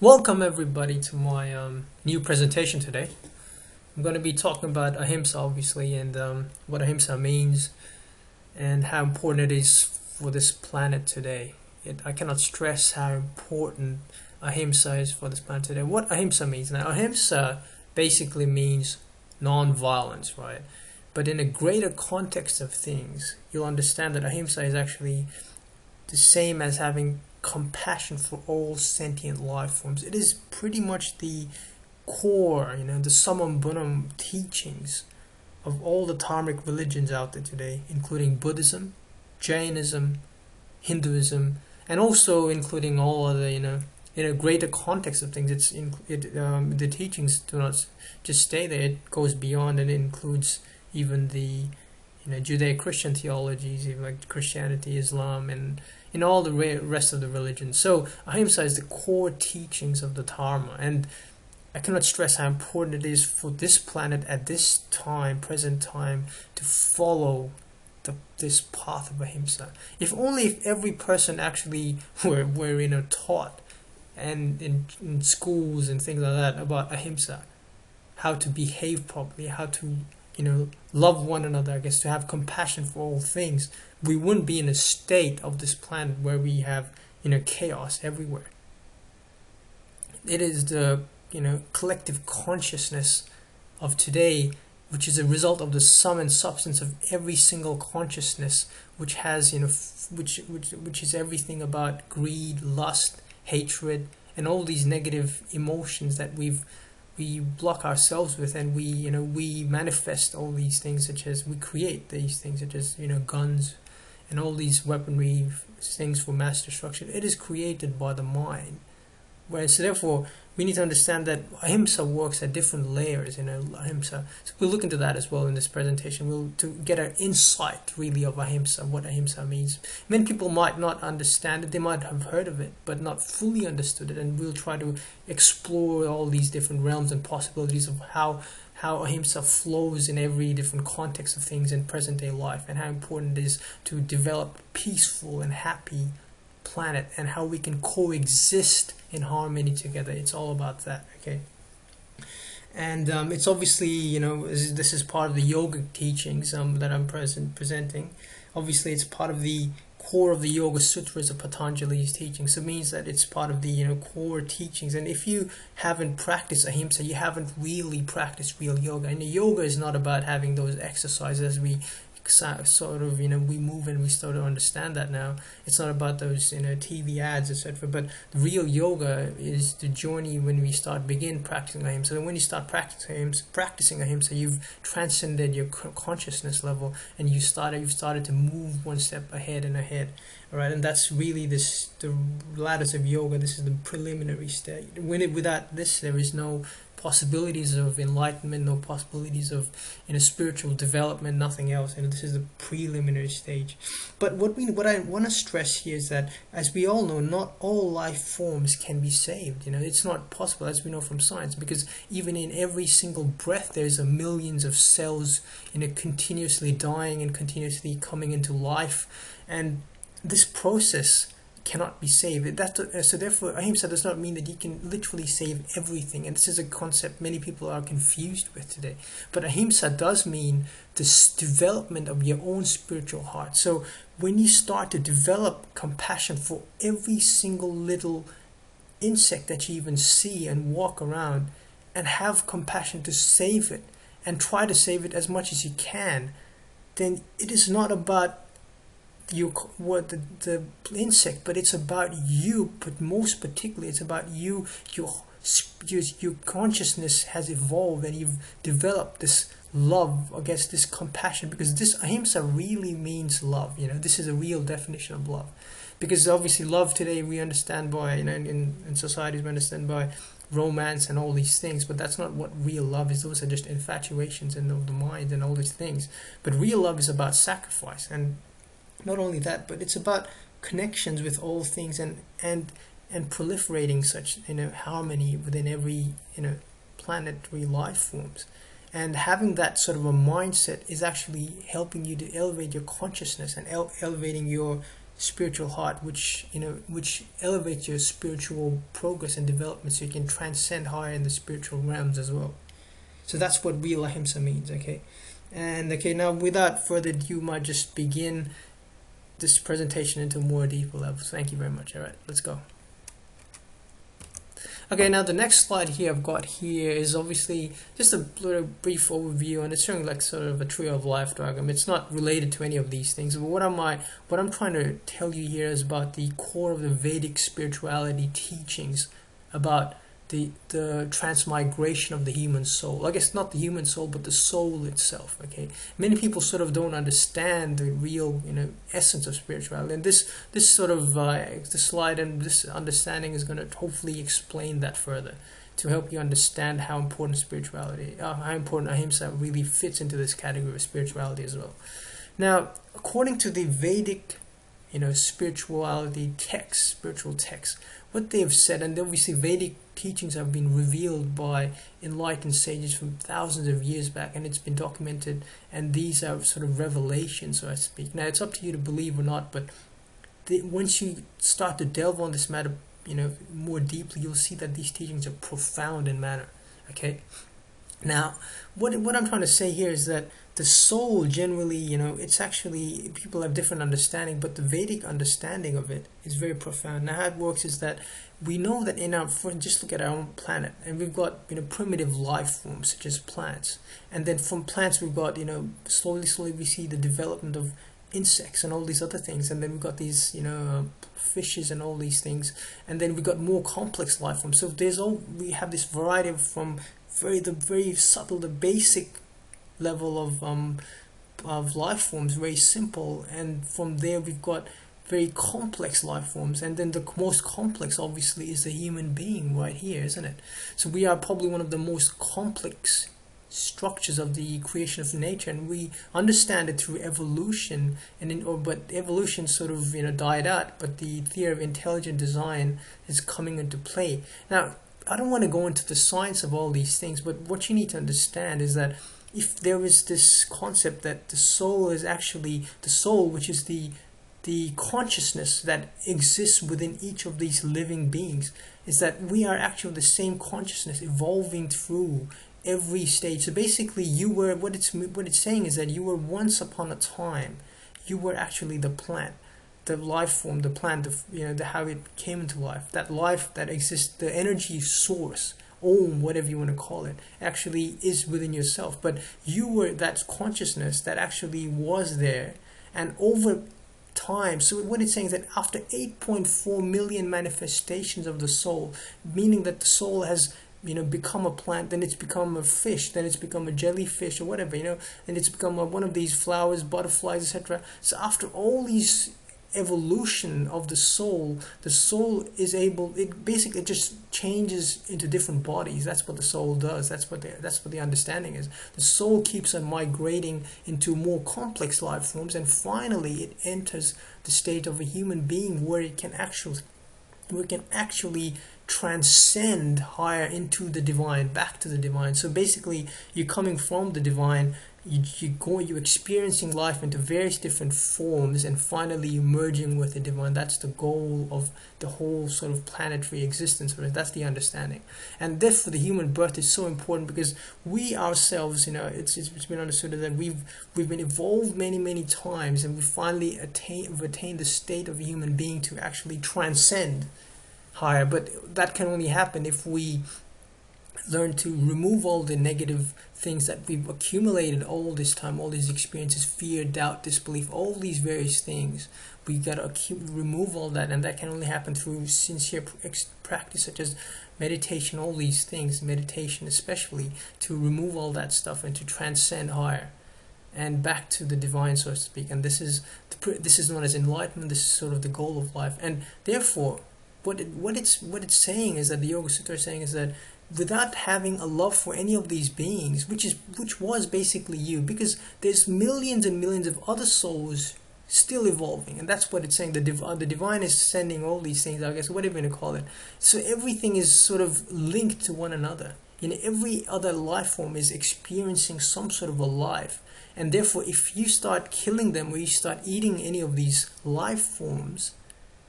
Welcome everybody to my new presentation today. I'm going to be talking about Ahimsa obviously and what Ahimsa means and how important it is for this planet today. I cannot stress how important Ahimsa is for this planet today. What Ahimsa means now, Ahimsa basically means non-violence, right? But in a greater context of things, you'll understand that Ahimsa is actually the same as having compassion for all sentient life forms. It is pretty much the core, the summum bonum teachings of all the dharmic religions out there today, including Buddhism, Jainism, Hinduism, and also including all other, in a greater context of things. The teachings do not just stay there; it goes beyond, and it includes even the Judeo-Christian theologies, even like Christianity, Islam, and in all the rest of the religions. So Ahimsa is the core teachings of the Dharma, and I cannot stress how important it is for this planet at this time, present time, to follow this path of Ahimsa. If every person actually were taught and in schools and things like that about Ahimsa, how to behave properly, how to love one another, I guess, to have compassion for all things, we wouldn't be in a state of this planet where we have, chaos everywhere. It is the, collective consciousness of today, which is a result of the sum and substance of every single consciousness, which has, which is everything about greed, lust, hatred, and all these negative emotions that we block ourselves with, and we manifest all these things, such as we create these things such as guns and all these weaponry things for mass destruction. It is created by the mind. Whereas therefore we need to understand that Ahimsa works at different layers in Ahimsa. So we'll look into that as well in this presentation. We'll to get an insight really of Ahimsa, what Ahimsa means. Many people might not understand it, they might have heard of it, but not fully understood it, and we'll try to explore all these different realms and possibilities of how Ahimsa flows in every different context of things in present day life, and how important it is to develop peaceful and happy planet, and how we can coexist in harmony together. It's all about that, okay? And it's obviously, this is part of the yogic teachings that I'm presenting. Obviously, it's part of the core of the Yoga Sutras of Patanjali's teachings. So it means that it's part of the core teachings. And if you haven't practiced Ahimsa, you haven't really practiced real yoga. And the yoga is not about having those exercises we sort of we move and we start to understand that now. It's not about those TV ads, etc. But the real yoga is the journey when we begin practicing Ahimsa. So when you start practicing Ahimsa, you've transcended your consciousness level, and you've started to move one step ahead and ahead. All right, and that's really the ladders of yoga. This is the preliminary stage. Without this, there is no possibilities of enlightenment, no possibilities of spiritual development, nothing else. And this is the preliminary stage. But what I want to stress here is that, as we all know, not all life forms can be saved. It's not possible, as we know from science, because even in every single breath there's millions of cells continuously dying and continuously coming into life, and this process cannot be saved. So therefore, Ahimsa does not mean that you can literally save everything, and this is a concept many people are confused with today. But Ahimsa does mean this development of your own spiritual heart. So when you start to develop compassion for every single little insect that you even see and walk around, and have compassion to save it, and try to save it as much as you can, then it is not about the insect, but it's about you. But most particularly, it's about you. Your consciousness has evolved, and you've developed this love, I guess, this compassion, because this Ahimsa really means love. This is a real definition of love, because obviously love today we understand by in societies we understand by romance and all these things, but that's not what real love is. Those are just infatuations and of the mind and all these things. But real love is about sacrifice, and not only that, but it's about connections with all things, and proliferating such harmony within every planetary life forms. And having that sort of a mindset is actually helping you to elevate your consciousness and elevating your spiritual heart, which which elevates your spiritual progress and development, so you can transcend higher in the spiritual realms as well. So that's what real ahimsa means. Okay, and okay, now without further ado, might just begin this presentation into more deeper levels. Thank you very much. All right, let's go. Okay, now the next slide here I've got here is obviously just a little brief overview, and it's showing like sort of a tree of life diagram. It's not related to any of these things, but what I'm trying to tell you here is about the core of the Vedic spirituality teachings about the transmigration of the human soul. I guess not the human soul, but the soul itself. Okay, many people sort of don't understand the real essence of spirituality, and this sort of this slide and this understanding is going to hopefully explain that further, to help you understand how important spirituality, how important ahimsa really fits into this category of spirituality as well. Now, according to the Vedic spirituality texts, spiritual texts, what they've said, and obviously Vedic teachings have been revealed by enlightened sages from thousands of years back, and it's been documented, and these are sort of revelations, so to speak. Now, it's up to you to believe or not, but once you start to delve on this matter, more deeply, you'll see that these teachings are profound in manner. Okay. Now, what I'm trying to say here is that the soul generally, it's actually, people have different understanding, but the Vedic understanding of it is very profound. Now, how it works is that we know that just look at our own planet, and we've got, primitive life forms such as plants. And then from plants, we've got, slowly we see the development of insects and all these other things. And then we've got these, fishes and all these things. And then we've got more complex life forms. So we have this variety from the very subtle, the basic level of life forms, very simple, and from there we've got very complex life forms, and then the most complex obviously is the human being right here, isn't it? So we are probably one of the most complex structures of the creation of nature, and we understand it through evolution, but evolution sort of died out, but the theory of intelligent design is coming into play. Now, I don't want to go into the science of all these things, but what you need to understand is that if there is this concept that the soul is actually the soul, which is the consciousness that exists within each of these living beings, is that we are actually the same consciousness evolving through every stage. So basically, what it's saying is that you were once upon a time, you were actually the plant, the life form, the plant, how it came into life, that life that exists, the energy source, whatever you want to call it, actually is within yourself. But you were that consciousness that actually was there, and over time, so what it's saying is that after 8.4 million manifestations of the soul, meaning that the soul has become a plant, then it's become a fish, then it's become a jellyfish or whatever, and it's become one of these flowers, butterflies, etc. So after all these evolution of the soul is able, it basically just changes into different bodies. That's what the soul does. That's what the understanding is. The soul keeps on migrating into more complex life forms, and finally it enters the state of a human being where it can actually transcend higher into the divine, back to the divine. So basically, you're coming from the divine, you're experiencing life into various different forms, and finally merging with the divine. That's the goal of the whole sort of planetary existence. That's the understanding, and therefore the human birth is so important, because we ourselves, it's been understood that we've been evolved many times, and we finally attained the state of a human being to actually transcend higher. But that can only happen if we learn to remove all the negative things that we've accumulated all this time, all these experiences, fear, doubt, disbelief, all these various things. We gotta remove all that, and that can only happen through sincere practice such as meditation, all these things, meditation especially, to remove all that stuff and to transcend higher and back to the divine, so to speak. And this is known as enlightenment. This is sort of the goal of life, and therefore what it's saying is that the Yoga Sutra is saying is that without having a love for any of these beings, which was basically you, because there's millions and millions of other souls still evolving, and that's what it's saying. The divine is sending all these things, I guess, whatever you want to call it. So everything is sort of linked to one another. Every other life form is experiencing some sort of a life, And therefore, if you start killing them or you start eating any of these life forms,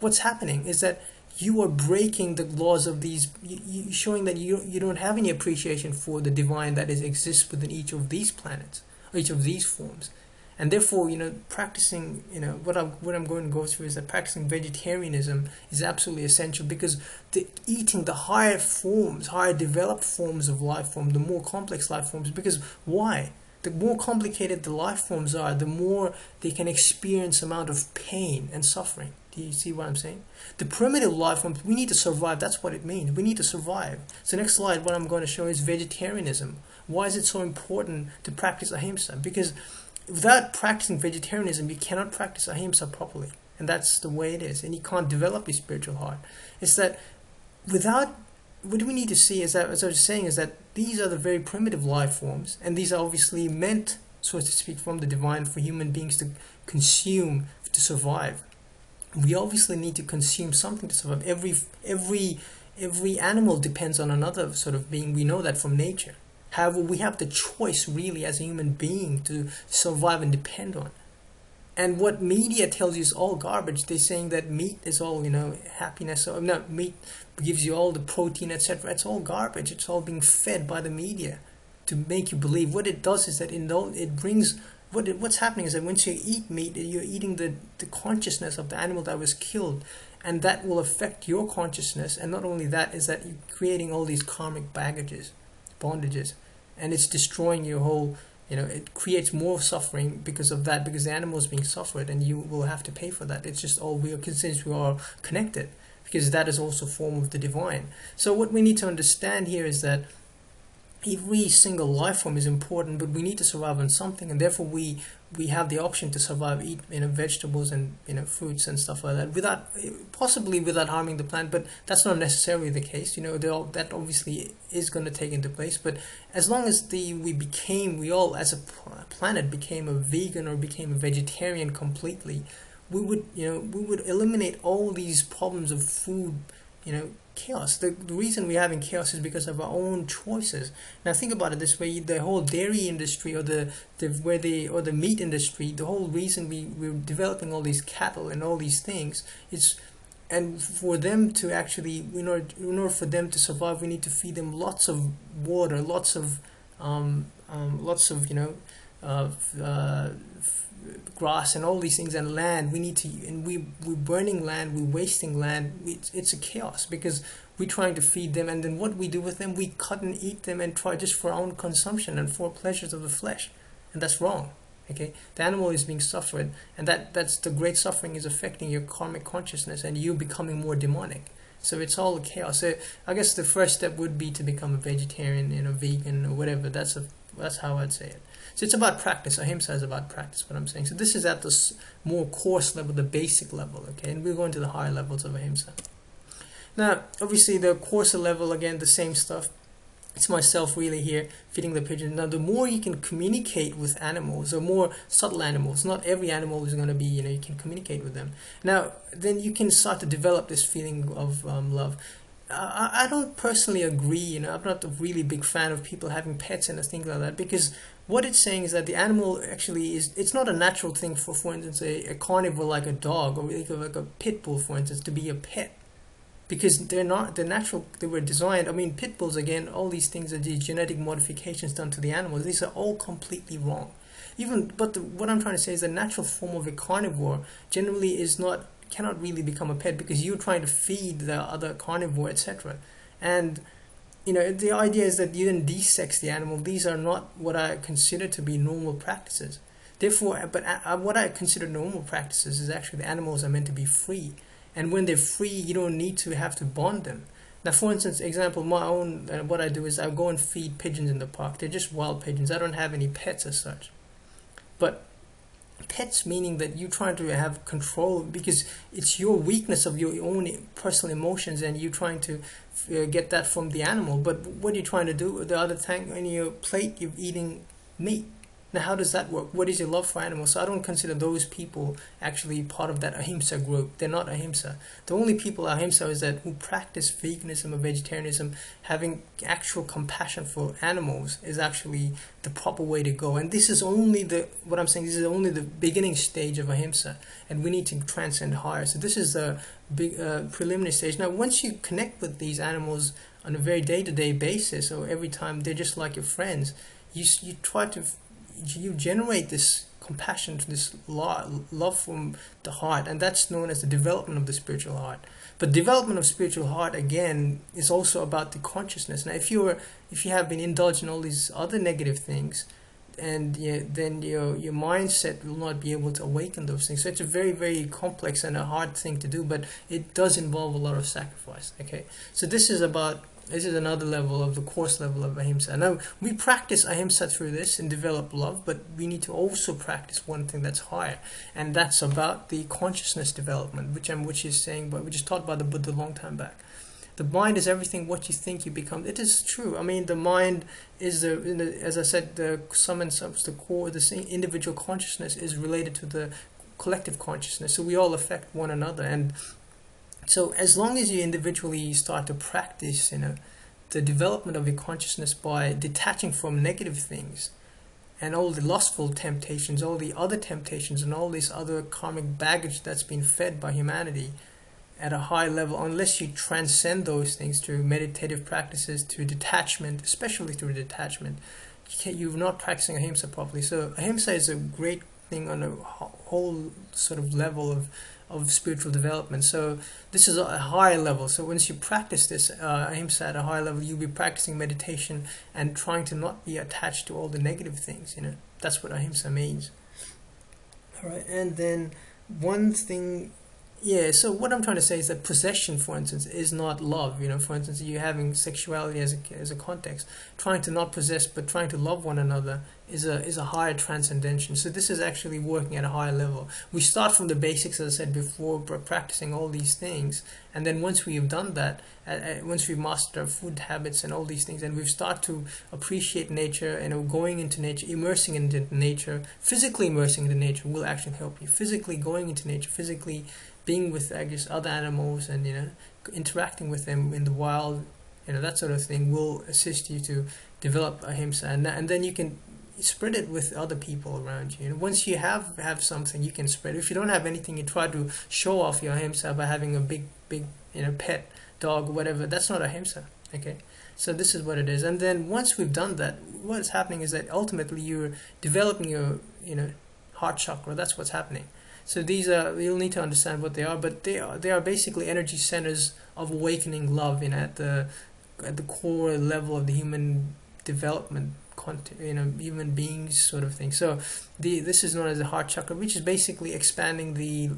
what's happening is that you are breaking the laws of these, showing that you don't have any appreciation for the divine that exists within each of these planets, or each of these forms. And therefore, practicing, what I'm going to go through is that practicing vegetarianism is absolutely essential, because eating the higher forms, higher developed forms of life form, the more complex life forms, because why? The more complicated the life forms are, the more they can experience amount of pain and suffering. Do you see what I'm saying? The primitive life forms, we need to survive. That's what it means. We need to survive. So next slide, what I'm going to show is vegetarianism. Why is it so important to practice ahimsa? Because without practicing vegetarianism, you cannot practice ahimsa properly. And that's the way it is. And you can't develop your spiritual heart. It's that without, what we need to see is that, as I was saying, is that these are the very primitive life forms. And these are obviously meant, so to speak, from the divine for human beings to consume, to survive. We obviously need to consume something to survive. Every animal depends on another sort of being. We know that from nature. However, we have the choice really as a human being to survive and depend on. And what media tells you is all garbage. They're saying that meat is all, happiness. Or no, meat gives you all the protein, etc. It's all garbage. It's all being fed by the media to make you believe. What it does is that it brings, what's happening is that once you eat meat, you're eating the consciousness of the animal that was killed. And that will affect your consciousness. And not only that, is that you're creating all these karmic bondages, and it's destroying your whole, it creates more suffering because of that, because the animal is being suffered and you will have to pay for that. It's just all since we are connected, because that is also a form of the divine. So what we need to understand here is that every single life form is important, but we need to survive on something, and therefore we have the option to survive, eat vegetables and fruits and stuff like that, possibly without harming the plant. But that's not necessarily the case. That obviously is going to take into place. But as long as we all as a planet became a vegan or became a vegetarian completely, we would eliminate all these problems of food, chaos. The reason we're having chaos is because of our own choices. Now think about it this way: the whole dairy industry, or the meat industry, the whole reason we're developing all these cattle and all these things is, and for them to actually, in order for them to survive, we need to feed them lots of water, lots of grass and all these things, and land. We're burning land, we're wasting land. It's a chaos, because we're trying to feed them, and then what we do with them, we cut and eat them and try just for our own consumption and for pleasures of the flesh, and that's wrong. Okay, the animal is being suffered, and that's the great suffering is affecting your karmic consciousness, and you becoming more demonic. So it's all chaos. So I guess the first step would be to become a vegetarian, vegan or whatever. That's how I'd say it. So it's about practice. Ahimsa is about practice, what I'm saying. So this is at the more coarse level, the basic level, okay? And we're going to the higher levels of ahimsa. Now, obviously, the coarser level, again, the same stuff. It's myself really here feeding the pigeon. Now, the more you can communicate with animals, or more subtle animals, not every animal is going to be, you can communicate with them. Now, then you can start to develop this feeling of love. I don't personally agree, I'm not a really big fan of people having pets and things like that, because what it's saying is that the animal actually it's not a natural thing for instance, a carnivore like a dog, or like a pit bull, for instance, to be a pet. Because they're natural, they were designed, pit bulls, again, all these things are these genetic modifications done to the animals. These are all completely wrong. What I'm trying to say is the natural form of a carnivore generally cannot really become a pet, because you're trying to feed the other carnivore, etc. And the idea is that you didn't desex the animal. These are not what I consider to be normal practices. Therefore, what I consider normal practices is actually the animals are meant to be free. And when they're free, you don't need to have to bond them. Now, for instance, example, my own, what I do is I go and feed pigeons in the park. They're just wild pigeons. I don't have any pets as such. But pets meaning that you're trying to have control, because it's your weakness of your own personal emotions, and you're trying to get that from the animal. But what are you trying to do? The other thing on your plate, you're eating meat. Now, how does that work? What is your love for animals? So I don't consider those people actually part of that Ahimsa group. They're not Ahimsa. The only people Ahimsa is that who practice veganism or vegetarianism, having actual compassion for animals is actually the proper way to go. And this is only what I'm saying, this is only the beginning stage of Ahimsa, and we need to transcend higher. So this is the big preliminary stage. Now, once you connect with these animals on a very day-to-day basis, or every time they're just like your friends, you try to you generate this compassion, this love from the heart, and that's known as the development of the spiritual heart. But development of spiritual heart again is also about the consciousness. Now, if you have been indulged in all these other negative things, and then your mindset will not be able to awaken those things. So it's a very, very complex and a hard thing to do, but it does involve a lot of sacrifice. Okay, so this is another level of the course level of Ahimsa. Now, we practice Ahimsa through this and develop love, but we need to also practice one thing that's higher, and that's about the consciousness development, which is taught by the Buddha a long time back. The mind is everything. What you think, you become. It is true. I mean, the mind is as I said, the sum and substance, the core, the individual consciousness is related to the collective consciousness. So we all affect one another, and so as long as you individually start to practice, the development of your consciousness by detaching from negative things and all the lustful temptations, all the other temptations, and all this other karmic baggage that's been fed by humanity at a high level, unless you transcend those things through meditative practices, through detachment, especially through detachment, you're not practicing Ahimsa properly. So Ahimsa is a great thing on a whole sort of level of spiritual development. So this is a higher level. So once you practice this Ahimsa at a higher level, you'll be practicing meditation and trying to not be attached to all the negative things. That's what Ahimsa means. All right, and then one thing. Yeah, so what I'm trying to say is that possession, for instance, is not love. For instance, you're having sexuality as a context. Trying to not possess, but trying to love one another is a higher transcendentation. So this is actually working at a higher level. We start from the basics, as I said before, practicing all these things, and then once we have done that, once we've mastered our food habits and all these things, and we've started to appreciate nature, going into nature, immersing into nature, physically immersing into nature will actually help you. Physically going into nature, physically being with, I guess, other animals and interacting with them in the wild, that sort of thing will assist you to develop Ahimsa, and then you can spread it with other people around you. Once you have something, you can spread it. If you don't have anything, you try to show off your Ahimsa by having a big pet dog or whatever. That's not Ahimsa. Okay, so this is what it is. And then once we've done that, what's happening is that ultimately you're developing your heart chakra. That's what's happening. So these you'll need to understand what they are, but they are basically energy centers of awakening love, at the core level of the human development, human beings sort of thing. So this is known as the heart chakra, which is basically expanding the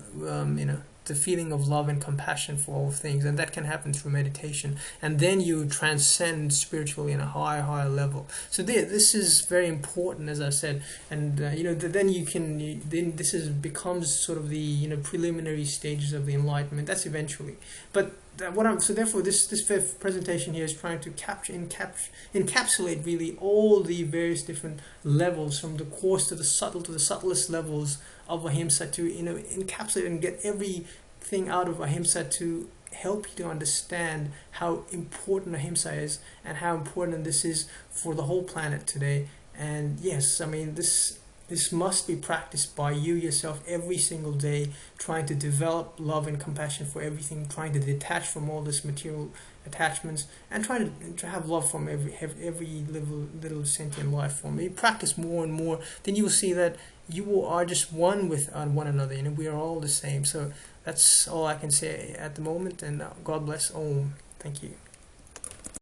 the feeling of love and compassion for all things, and that can happen through meditation, and then you transcend spiritually in a higher level. So this is very important, as I said, and then this becomes sort of the preliminary stages of the enlightenment. That's eventually, but therefore this fifth presentation here is trying to encapsulate really all the various different levels, from the coarse to the subtlest levels of Ahimsa, to encapsulate and get everything out of Ahimsa to help you to understand how important Ahimsa is and how important this is for the whole planet today. And yes, I mean this must be practiced by you yourself every single day, trying to develop love and compassion for everything, trying to detach from all this material attachments, and trying to have love from every little sentient life form. You practice more and more, then you will see that you are just one with one another. We are all the same. So that's all I can say at the moment, and God bless. Om. Thank you.